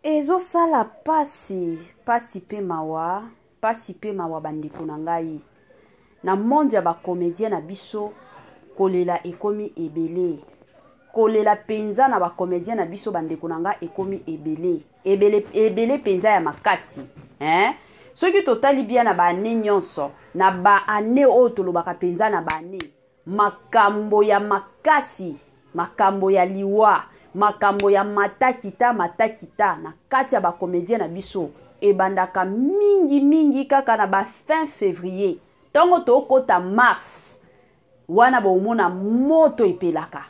Ezo sala pasi pe mawa bandeko na ngai. Na monde ya ba comédien na biso kolela ekomi ebele. Kolela penza na ba comédien na biso bandeko na ngai ekomi ebele. Ebele penza ya makasi. Soki totali bien na ba ane nyonso, na ba ane oyo tolobaka penza na ba ane, makambo ya makasi, makambo ya liwa, makambo ya matakita na kati ya ba comédien na biso ebandaka mingi kaka na ba fin février. Tongo tokota mars wana bomona moto epelaka.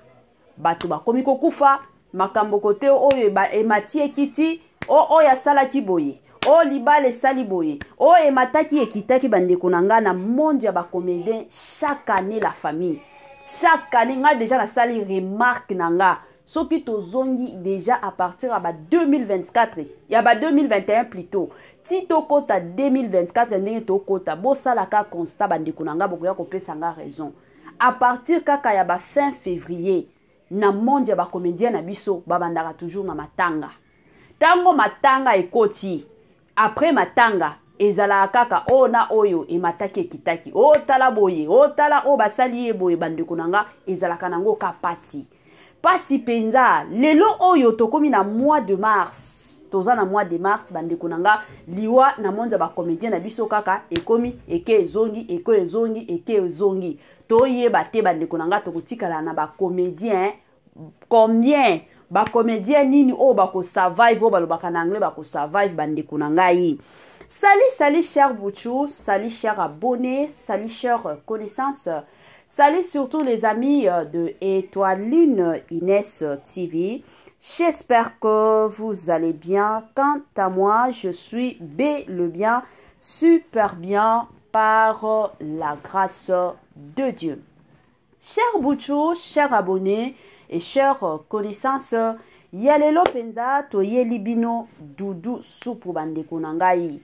Bato bakomi kokufa, makambo kote oyo emati ekiti, oyo asalaki boye, o libale sali boye, o emataki ekitaki bandeko na nga na monde ya ba comédien chaque année la famille. Chaque année nga déjà na sali remarque na nga. Soki tozongi déjà à partir de 2024, il y a 2021 plutôt. Si tokota 2024 ndenge tokota bo sala ka constat bandeko na nga bokoya kopesa nga raison. À partir kaka ya ba fin février na monde ya ba comédien na biso babandaka toujours na matanga. Tango matanga ekoti, après matanga ezala kaka o na oyo emataki ekitaki, o tala boye, o tala o basali ye boye bandeko na nga ezala kanango ka pasi. Pasi penza, lelo oyo tokomi na mois de mars. Toza na mois de mars, bandeko na nga, liwa na monde ba comédien na biso kaka, ekomi, eke ezongi. Toye bate bandeko na nga, tokotikala na ba comédien, combien? Ba comédien nini o bako survive, o balobaka na anglais bako survive bandeko na nga yi. Salut chers Bouchou, salut chers abonnés, salut chers connaissances. Salut surtout les amis de Étoiline Inès TV. J'espère que vous allez bien. Quant à moi, je suis bien, super bien par la grâce de Dieu. Chers Bouchou, chers abonnés et chers connaissances, Yalelo penza toye libino dudu supu bandeko na ngai.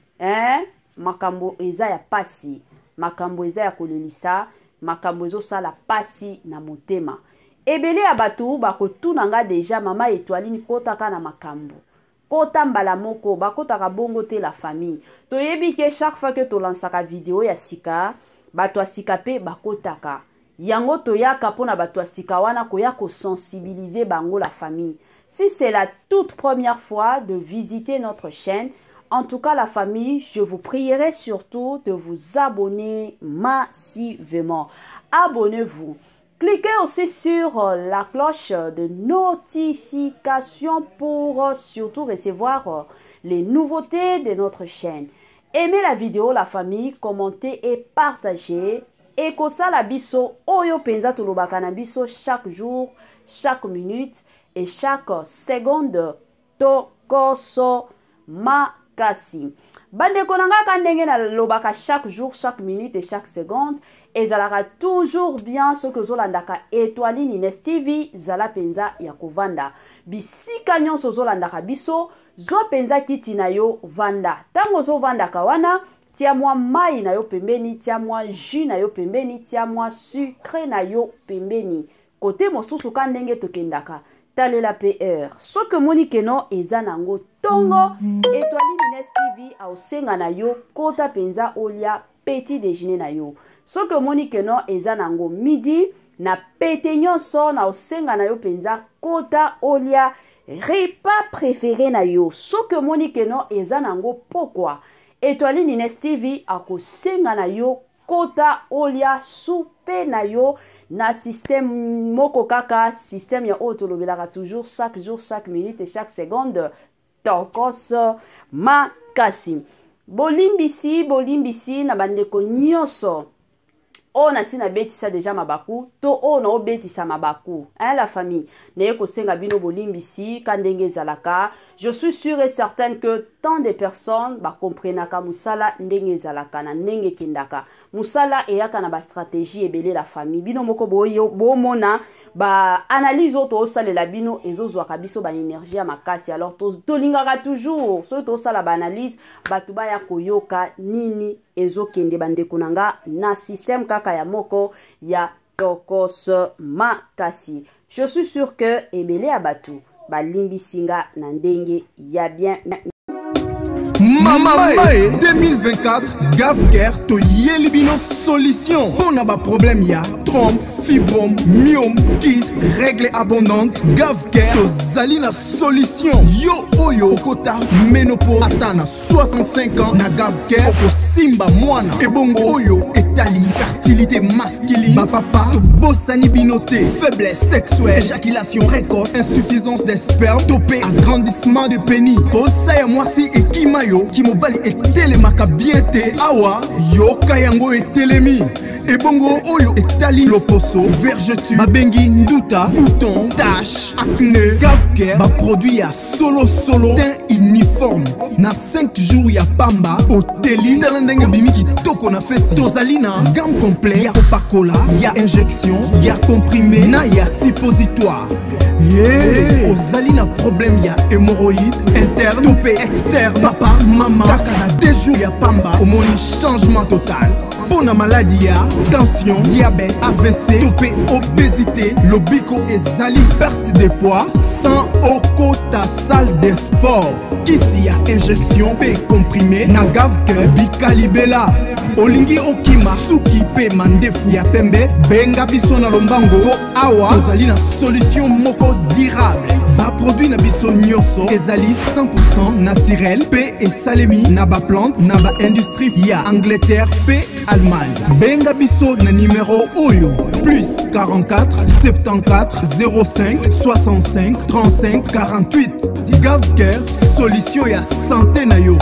Makambo eza ya pasi, makambo eza ya kolelisa. Makambo ezo sala pasi na motema. Ebele ya batu bakotuna nga deja mama Étoiline kotaka na makambo. Kota mbala moko bakotaka bongo te la famille. Toyebi ke chaque fois que to lansaka video ya sika, batu asika pe bakotaka. Yango toyaka pona batu asika wana koya ko sensibiliser bango la famille. Si c'est la toute première fois de visiter notre chaîne, en tout cas, la famille, je vous prierai surtout de vous abonner massivement. Abonnez-vous. Cliquez aussi sur la cloche de notification pour surtout recevoir les nouveautés de notre chaîne. Aimez la vidéo, la famille, commentez et partagez. Et kosa la biso, oyo penza tolobaka na biso chaque jour, chaque minute et chaque seconde. Tokoso ma kasi. Bandeko na nga kandenge na lobaka chaque jour, chaque minute et chaque seconde. Ezalaka toujours bien ce que zolandaka Étoiline Inès TV zala penza ya kovanda. Bisika nyonso zolandaka biso, zo penza kiti na yo vanda. Tango zo vanda kawana, tia mwa mai na yo pembeni, tia mwa jus na yo pembeni, tia mwa sucre na yo pembeni. Kote mosusu kandenge tokendaka. Talela PR. Ce que Monique no ezanango tongo Étoiline Inès TV a osenga na yo kota penza olia petit déjeuner na yo. Ce que Monique no ezanango midi na pete nyonso na osenga na yo penza kota olia repas préféré na yo. Ce que Monique no ezanango pourquoi Étoiline Inès TV a kosenga na yo kota olia soupe na yo na système moko kaka système ya otolobelaka toujours chaque jour, chaque minute et chaque seconde. Tokos makasi. Bolimbisi na bandeko nyonso. On a sina betisa déjà mabaku, to on a betisa mabaku, la famille. Neyeko senga bino bolimbisi, kandenge zalaka. Je suis sûre et certaine que tant de personnes ba comprenaka musala ndenge zalaka na ndenge kendaka. Musala eyaka na ba stratégie ebele la famille. Bino moko boyo bomona ba analyse auto osale la bino ezozwaka biso ba énergie ya makasi. Alors tolingaka toujours so to sala ba analyse batuba ya koyoka nini ezokende bandeko nanga na système kaka ya moko ya tokos makasi. Je suis sûr que ebele abatu balimbisinga na ndenge ya bien. Mama 2024 Gavker to Yelibino solution. Bon a problème ya trompe, fibrome, myome, kyste, règle abondante. Gavker to Zalina solution. Yo oyo okota ménopause atana 65 ans na Gavker oko simba mwana. Ebongo oyo etali fertilité masculine. Ma papa to bossani binoté, faiblesse sexuelle, éjaculation précoce, insuffisance des spermes, topé agrandissement de pénis. Bossa ya mwasi et kimayo Kimobali etelemaka bien te awa yoka yango etelemi ebongo oyo etali loposo vergeture babengi nduta bouton tache acné Gavker ba produit ya solo teint uniforme na 5 jours ya pamba oteli talendenge bimi kitoko na feti tozali na gamme complet ya kopakola ya injection ya comprimé na ya suppositoire. Yeah. Ozali na problème ya hémorroïde interne topé externe papa mama kaka na 2 jours ya pamba omoni changement total. Pour la maladie ya tension diabète AVC topé obésité lobiko ezali perte de poids sans okota salle de sport kisi ya injection pe comprimé na Gavker bikalibela olingi okima suki pe mandefu ya pembe benga biso na lombango po awa tozali na solution moko durable ba produit na biso nyonso ezali 100% naturel pe esalemi na ba plante na ba industrie ya Angleterre pe Allemagne. Benga biso na numéro oyo plus 44 74 05 65 35 48. Gavker solution ya santé na yo.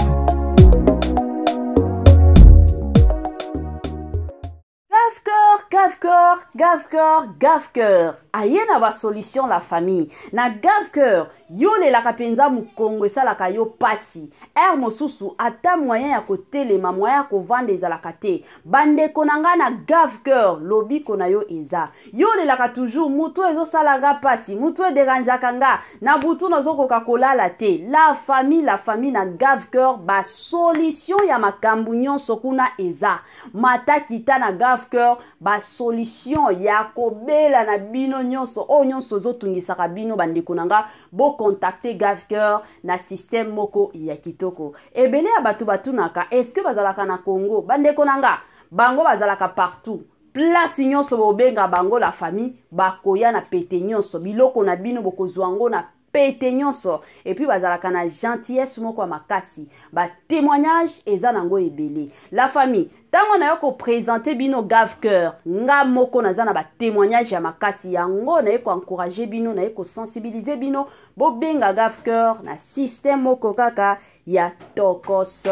Gavker. Aye na ba solution la famille. Na Gavker, yo le la kapenza mukongo esalaka yo pasi. Mosusu ata moyen ya kotelema moyen ya kovanda ezalaka te. Bandeko nanga na Gavker, lobiko na yo eza. Yo le la ka toujours mutu ezosalaga pasi, mutu ederanjaka nga, na butu nazokoka kolala te. La famille na Gavker ba solution ya makambu nyonso kuna eza. Mata kita na Gavker ba solution ya kobela na bino nyonso o nyonso zotungisaka bino bandeko nanga bo contacter Gavker na système moko ya kitoko. Ebele ya batu naka est-ce que bazalaka na Congo bandeko nanga bango bazalaka partout. Place nyonso bobenga bango la famille bakoya na pete nyonso biloko na bino bokozwango na pete nyonso et puis bazalaka na gentillesse moko ya makasi ba témoignage eza nango ebele. La famille tango na yo ko présenter bino Gavker nga moko naza na ba témoignage ya makasi yango na yo ko encourager bino na yo ko sensibiliser bino bo benga Gavker na système moko kaka ya tokos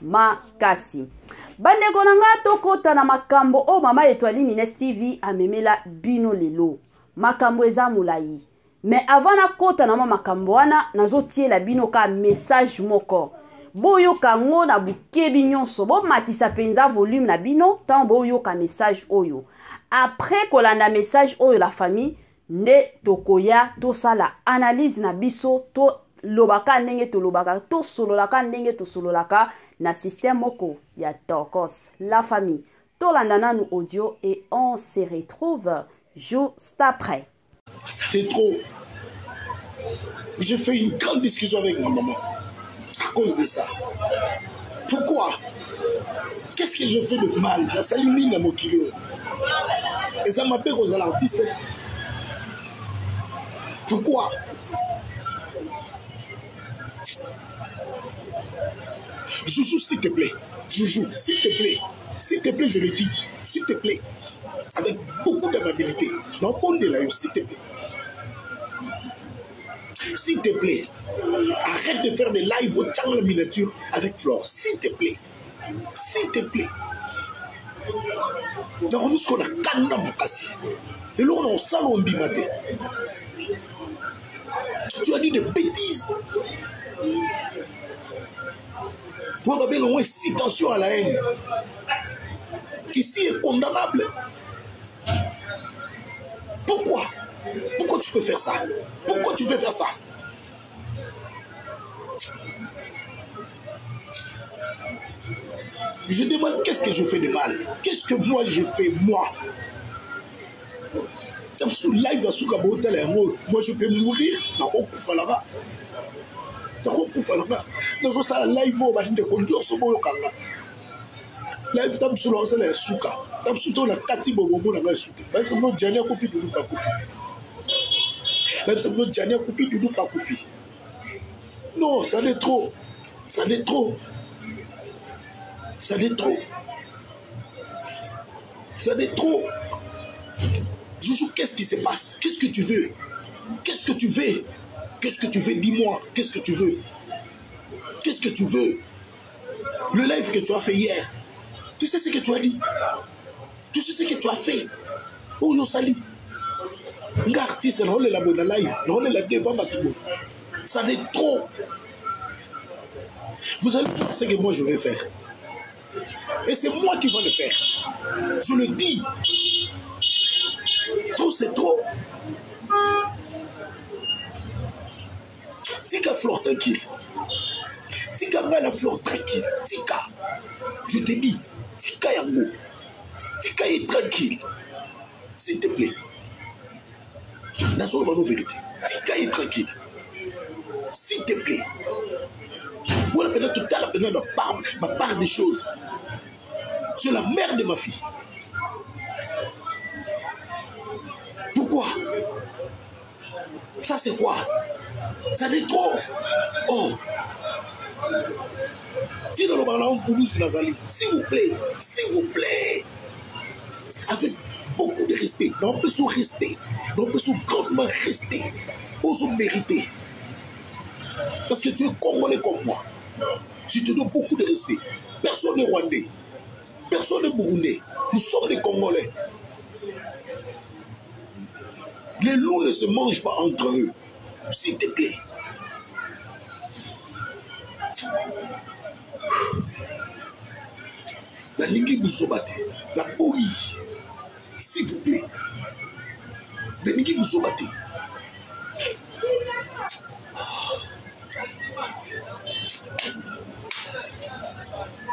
makasi. Bandeko nanga tokota na makambo o mama Étoile Nines TV amemela bino lelo makambo eza mulayi. Mais avant na kota na makambo wana nazotiela bino ka message moko boyo kango na bukebi nyonso bo matisa penza volume na bino tant boyo ka message oyo après kolanda message oyo la famille nde tokoya to sala analyse na biso to lobaka ndenge to lobaka to sololaka ndenge to sololaka na système moko ya tokos. La famille to landa nanu audio et on se retrouve juste après. Ça fait trop. J'ai fait une grande discussion avec ma maman à cause de ça. Pourquoi? Qu'est-ce que je fais de mal? La salimine à mon kilo. Et ça m'appelle aux artistes. Pourquoi? Joujou, s'il te plaît. Joujou, s'il te plaît. S'il te plaît, je le dis. S'il te plaît. Avec beaucoup d'amabilité. Non, on est là, s'il te plaît. S'il te plaît, arrête de faire des lives au channel miniature avec Flore. S'il te plaît. S'il te plaît. Tu as dit des bêtises. Moi, ma belle, au moins, si attention à la haine. Ici est condamnable. Pourquoi? Pourquoi tu peux faire ça? Pourquoi tu peux faire ça? Je demande qu'est-ce que je fais de mal? Qu'est-ce que moi j'ai fait, moi? Sous live à Souka Botel, moi je peux mourir. Non, on peut faire là-bas. On peut faire là-bas. Dans ce live, on va dire qu'on doit se voir au Kanga. Live, tu as sous lancé la Souka. Tu as sous ton Kati Bobo dans la Souka. Même si nous, Djania Kofi, nous pas Kofi. Même si nous, Djania Kofi, nous pas Kofi. Non, ça n'est trop. Ça n'est trop. Ça n'est trop. Ça n'est trop. Joujou, qu'est-ce qui se passe? Qu'est-ce que tu veux? Qu'est-ce que tu veux? Qu'est-ce que tu veux? Dis-moi, qu'est-ce que tu veux? Qu'est-ce que tu veux? Le live que tu as fait hier, tu sais ce que tu as dit? Tu sais ce que tu as fait? Oh, yo sali. Un artiste, on est là dans la live, on est là devant Batoubo. Ça n'est trop. Vous allez faire ce que moi je vais faire. Et c'est moi qui vais le faire. Je le dis. Trop, c'est trop. Tika Flore tranquille. Tika la Flore tranquille. Tika. Je te dis. Tika Yango. Tika est tranquille. S'il te plaît. La seule vérité. Tika est tranquille. S'il te plaît. Voilà, pendant tout à l'heure, ma part des choses. C'est la mère de ma fille. Pourquoi? Ça c'est quoi? Ça n'est trop. Oh. S'il vous plaît, s'il vous plaît. Avec beaucoup de respect. Non, on peut sous respect. Non, on peut sous grandement respect. Aux hommes mérités. Parce que tu es Congolais comme moi. Je te donne beaucoup de respect. Personne n'est Rwandais. Personne n'est Burundais. Nous sommes des Congolais. Les loups ne se mangent pas entre eux. S'il te plaît. La Lingi Bouzobate. La bouillie. S'il vous plaît. La Lingi Bouzobate.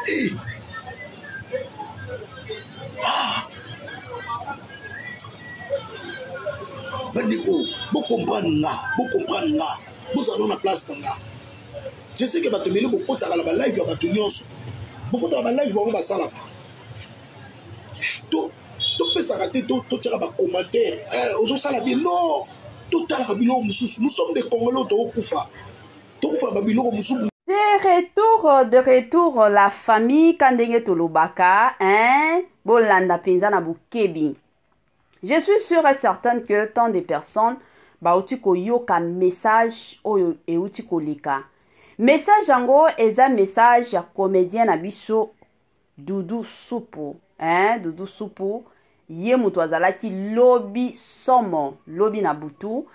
Hey. Bandeko, vous comprenez là, vous allez dans la place là. Je sais que vous avez beaucoup de live, vous avez beaucoup de live, vous avez ça là. Tout peut s'arrêter, tout tient à commentaire. Aujourd'hui ça la bien non, tout à l'heure nous sommes des Congolais au Koufa. Tout Koufa Babylon nous. De retour, la famille Kandenge Tolobaka, hein, Bolanda Penzana Bukebi. Je suis sûre et certaine que tant de personnes, bautiko yoka message oyo eutiko lika. Message ango eza message ya comédien na biso Doudou Soupu, hein, Doudou Soupu, ye mutu azalaki lobi somo, lobi na butu.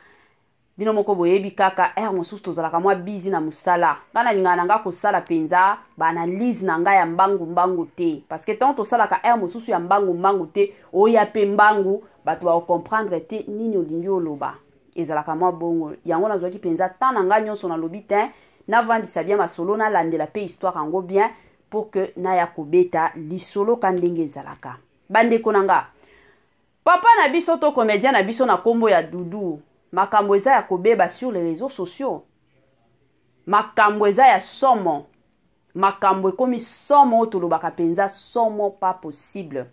Bino moko boyebi kaka mosusu tozalaka mwa busy na musala kana lingana nga kosala penza banalise na nga ya mbangu te parce que tant tosalaka mosusu ya mbangu te oya pe mbangu bato ba comprendre te nini olingi oloba ezalaka mwa bongo yango nazwaki penza tant na nga nyonso na lobi te na vandisa bien masolo na landela pe histoire ango bien pour que na ya kobeta lisolo kandenge ezalaka bandeko nanga papa na biso to comédien na biso na kombo ya Doudou makambo eza ya kobeba sur les réseaux sociaux. Makambo eza ya somo. Makambo ekomi somo tolobaka penza somo pas possible.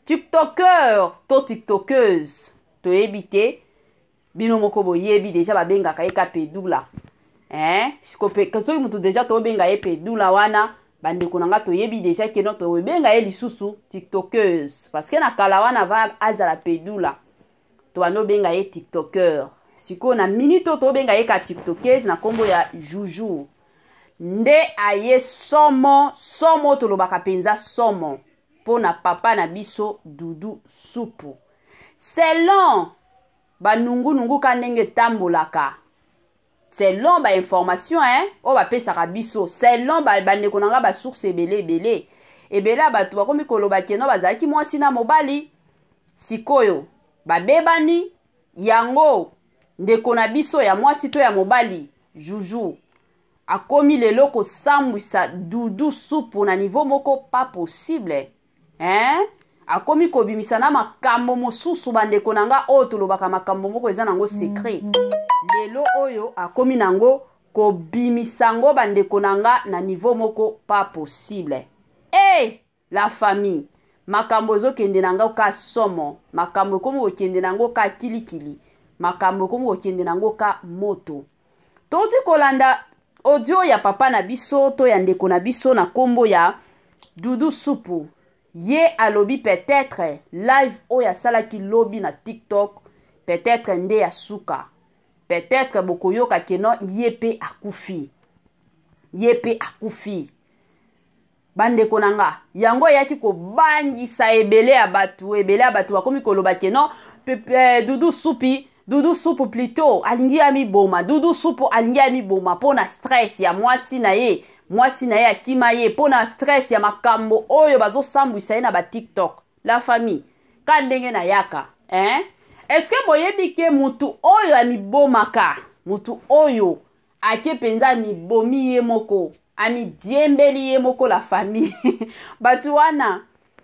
TikToker to TikTokeuse to ebite bino moko boyebi déjà babengaka eka pedula. Sikope kaso mutu déjà to benga ye pedula wana bandeko nanga to yebi déjà ke no to benga ye lisusu TikTokeuse parce que na kala wana va azala pedula. Toano benga ye TikToker. Siko na minute to benga ye ka TikTokeuse na kombo ya Juju. Nde aye somo tolobaka penza somo. Pona papa na biso Doudou Soupu. Selon ba nungu kanenge tambolaka. Selon ba information o ba pesaka biso. Selon ba ndeko nanga ba source ebele. Ebele bato bakomi koloba keno bazalaki mwasi na mobali. Sikoyo babebani yango ndeko na biso ya mwasi to ya mobali Juju akomi lelo ko sambwisa Doudou Soupu na niveau moko pas possible akomi kobimisa na makambo mosusu bandeko nanga oyo tolobaka makambo moko eza nango secret lelo oyo akomi nango kobimisa ngo bandeko nanga na niveau moko pas possible. La famille makambo ezokende nanga ka somo, makambo komi okende nango ka kilikili, makambo komi okende nango ka moto. Toti kolanda audio ya papa na biso to ya ndeko na biso na kombo ya Doudou Supu. Ye alobi peut-être live oya salaki lobi na TikTok, peut-être nde ya suka, peut-être bokoyoka keno yepe akufi, yepe akufi. Bandeko nanga yango yaki ko bangisa ebele ya batu bakomi koloba keno Doudou Supu plutôt alingi ya mi boma, Doudou Supu alingi ya mi boma pona stress ya mwasi na ye akima ye pona stress ya makambo oyo bazo sambwisa ye na ba TikTok. La famille ka ndenge na yaka est-ce que boyebi ke mutu oyo amibomaka, mutu oyo ake penza mibomi ye moko, ami diembeli ye moko la famille batu wana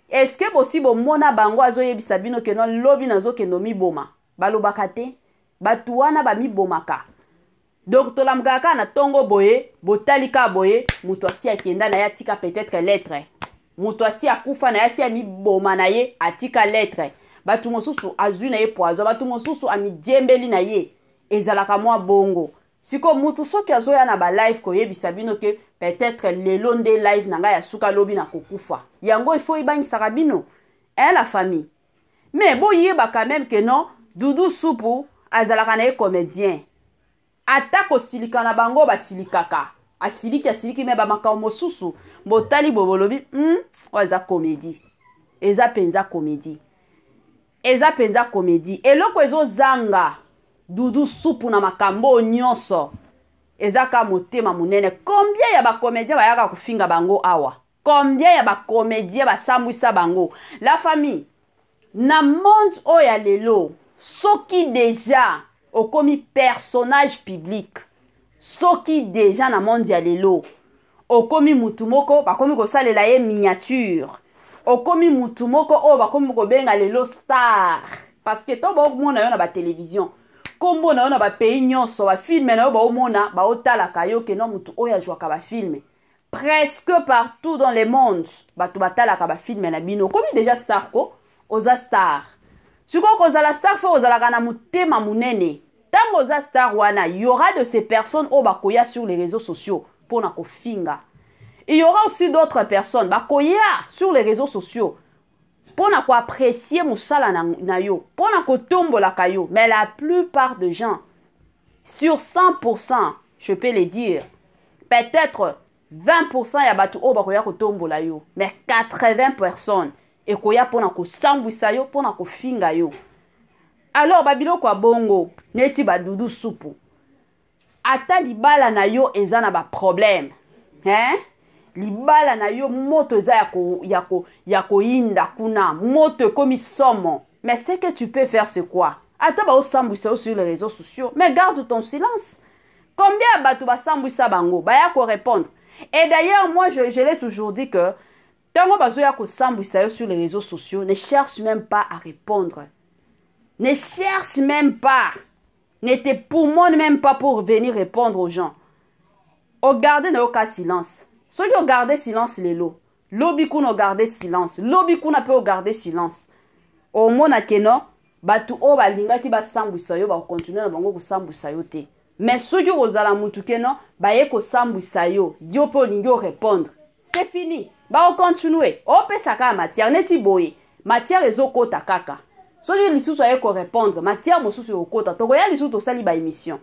est-ce que possible mona bango azoyebisa bino ke non lobi nazo kendo miboma balobaka te, batu wana ba mibomaka. Donc tolamgaka na tongo boye botalika boye mutu asi akenda na ya tika peut-être lettre, mutu asi akufa na ya si amiboma na ye atika lettre, batu mosusu azui na ye poison, batu mosusu amidiembeli na ye ezalaka mwa bongo. Siko mutu soki azoya na ba live koyebisa bino ke peut-être lelo nde live nanga ya suka lobi na kokufa, yango il faut ibangisaka bino la famille. Mais bo yeba quand même que non Doudou Supu azalaka na ye comédien. Atako silika na bango basilikaka. Asiliki me ba makambo mosusu botali bobolobi oza comédie. Eza penza comédie. Eloko ezo zanga Doudou Supu na makambo nyonso eza ka motema munene. Combien ya ba comédien bayaka kufinga bango awa? Combien ya ba comédien basambwisa bango? La famille na monde oya lelo soki déjà okomi personnage public, soki déjà na monde ya lelo okomi mutu moko bakomi kosalela ye miniature, okomi mutu moko o bakomi kobenga lelo star, parce que to baomona yo na ba télévision, kombo na yo na ba pays nyonso, ba film na yo baomona baotalaka yo ke no mutu oyo ajwaka ba film presque partout dans le monde, batu batalaka ba film na bino komi déjà star ko oza star. Siko kozala star fo ozalaka na mutema munene. Tango oza star wana, il y aura de ces personnes au bakoya sur les réseaux sociaux pour na kofinga. Il y aura aussi d'autres personnes bakoya sur les réseaux sociaux pour na ko apprécier musala na yo, pour na ko tombola kayo. Mais la plupart des gens, sur 100%, je peux le dire, peut-être 20% ya batu o bakoya ko tombola yo, mais 80 personnes et koya pona ko sambwisa yo pona ko finga yo. Alors babilo kwa bongo neti ba Doudou Supu ata libala na yo eza na ba problème libala na yo moto eza yako inda kuna moto komi somo, mais ce que tu peux faire c'est quoi? Ata ba osambwisa sur les réseaux sociaux, mais garde ton silence. Combien batu ba sambwisa bango ba ya ko répondre? Et d'ailleurs moi je l'ai toujours dit que tango bazoya ko sambwisa sur les réseaux sociaux, ne cherche même pas à répondre. Ne cherche même pas. Ne te poumonne même pas pour venir répondre aux gens. O garde na aucun silence. Si tu garde silence lelo, lobi kuna garde silence. Lobi kuna pe o garde silence. Au mona keno batu o balinga ki ba sambwisa yo ba continuer na bango ko sambwisa yo te. Mais si tu ozala mutu keno ba ye ko sambwisa yo, yo pe olingi o répondre. C'est fini. Ba o continuer. O pe saka matière neti boye. Matière ezokota kaka. Soki lisusu aye ko répondre, matière mosusu okota. Toko ya lisusu tosali ba émission.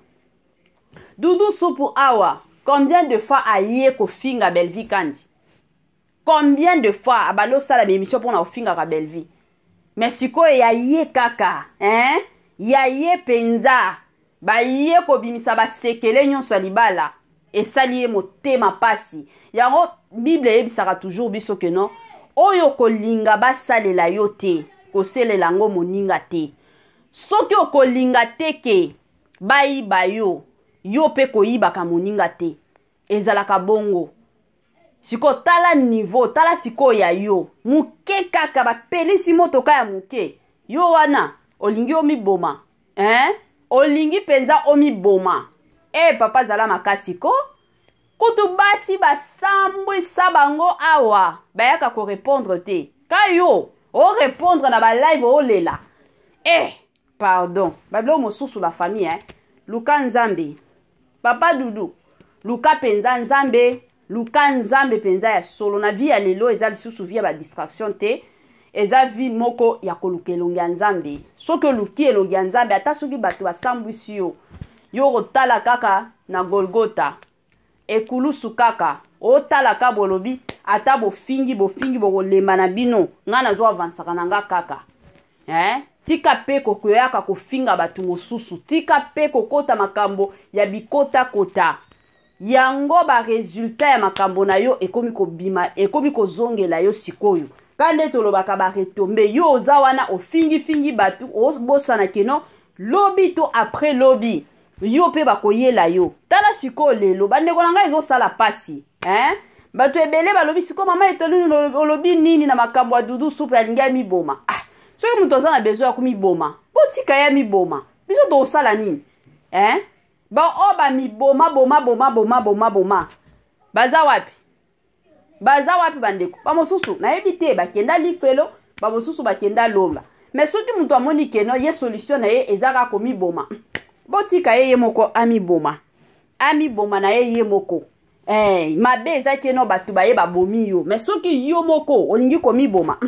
Doudou Supu awa, combien de fois aye ko finga Belvi Kandi? Combien de fois abalo sala ba émission pour na finga ka Belvi? Mais siko ya ye kaka, ya ye penza. Ba ye ko bimisa ba sekele nyonso libala. Et sali motema pasi. Yango Bible ebisaka toujours biso ke non. Oyo ko linga ba salela yo te. Kosele lango moninga te. Soki okolinga te ke bayiba yo, yo pe koyiba ka moninga te. Ezalaka bongo. Siko tala niveau, tala siko ya yo. Muke kaka ba pelisi motoka ya muke. Yo wana, olingi omi boma. Olingi penza omi boma. Papa zala makasiko. Kutu basi ba sambwi sabango awa. Bayaka ko répondre te. Kayo, o répondre na ba live o lela. Pardon. Bablo mosusu la famille, Luka Nzambe. Papa Dudu. Luka penza Nzambe. Luka Nzambe penza ya solo. Na vie ya lelo, eza lisusu via ba distraction te. Eza vie moko ya koluka elongi ya Nzambe. Soki luki elongi ya Nzambe, ata soki bato basambwisi yo. Yo rotala kaka na Golgota. Ekulusu kaka. Otala ka bolobi. Ata bofingi bokolema na bino. Nga na zo avansaka na nga kaka. Tika pe kokoyaka kofinga batu mosusu. Tika pe kokota makambo ya bikota kota. Yango ba resultat ya makambo na yo ekomi kobima, ekomi kozongela yo sikoyo. Kande tolobaka ba retombe yo oza wana ofingi batu obosana keno lobi to après lobi. Yo pe bakoyela yo. Tala siko lelo bandeko na ngai ezosala pasi. Batu ebele balobi siko mama etoluni olobi nini na makambo ya Dudu Supu alinga miboma. Soki mutu aza na besoin ya komiboma, botika ya miboma. Biso tosala nini? Ba miboma boma. Baza wapi? Baza wapi bandeko? Ba mosusu nayebi te bakenda lifelo, ba mosusu bakenda lola. Mais soki mutu amoni keno ye solution na ye ezaka komiboma. Botika ye moko amiboma. Amiboma na ye moko. Mabe eza keno batu baye babomi yo. Mais soki yo moko olingi komiboma.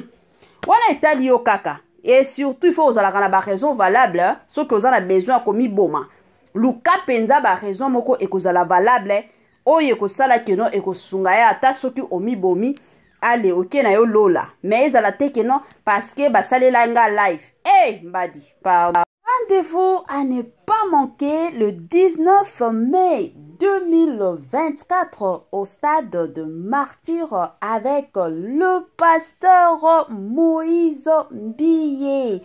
Wana etali yo kaka. Et surtout, il faut ozalaka na ba raison valable. Ce que vous avez besoin komi boma. Luka penza ba raison moko ekozala valable. Oye kosala keno ekosunga ya ata soki omi bomi. Ale oke na yo lola. Mais ezala te keno parce que basalela nga live. Mbadi. Pardon. Rendez-vous à ne pas manquer le 19 mai 2024 au stade de Martyr avec le pasteur Moïse Mbiye.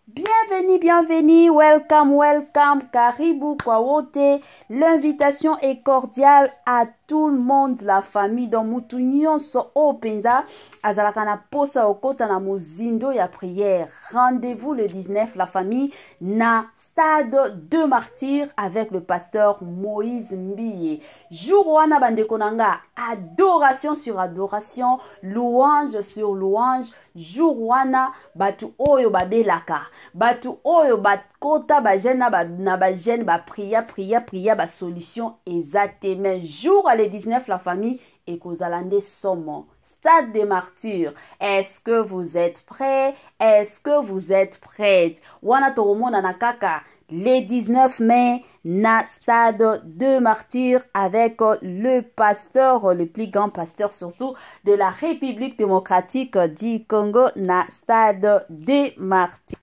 Bienvenue, welcome, karibu kwa wote. L'invitation est cordiale à tout le monde, la famille dans mutu nyonso openza azalaka na posa okota na mozindo ya prière. Rendez-vous le 19 la famille na stade de Martyr avec le pasteur Moïse Mbiye. Jour wana bandeko nanga, adoration sur adoration, louange sur louange. Jour wana batu oyo babelaka, batu oyo bakota ba jeune na ba jeune ba priya ba solution ezate. Mais jour à le 19 la famille et kozalande somo stade de Martyr. Est-ce que vous êtes prêts? Est-ce que vous êtes prêtes? Wana toromona na kaka le 19 mai na stade de Martyr avec le pasteur, le plus grand pasteur surtout de la République démocratique du Congo na stade de Martyr.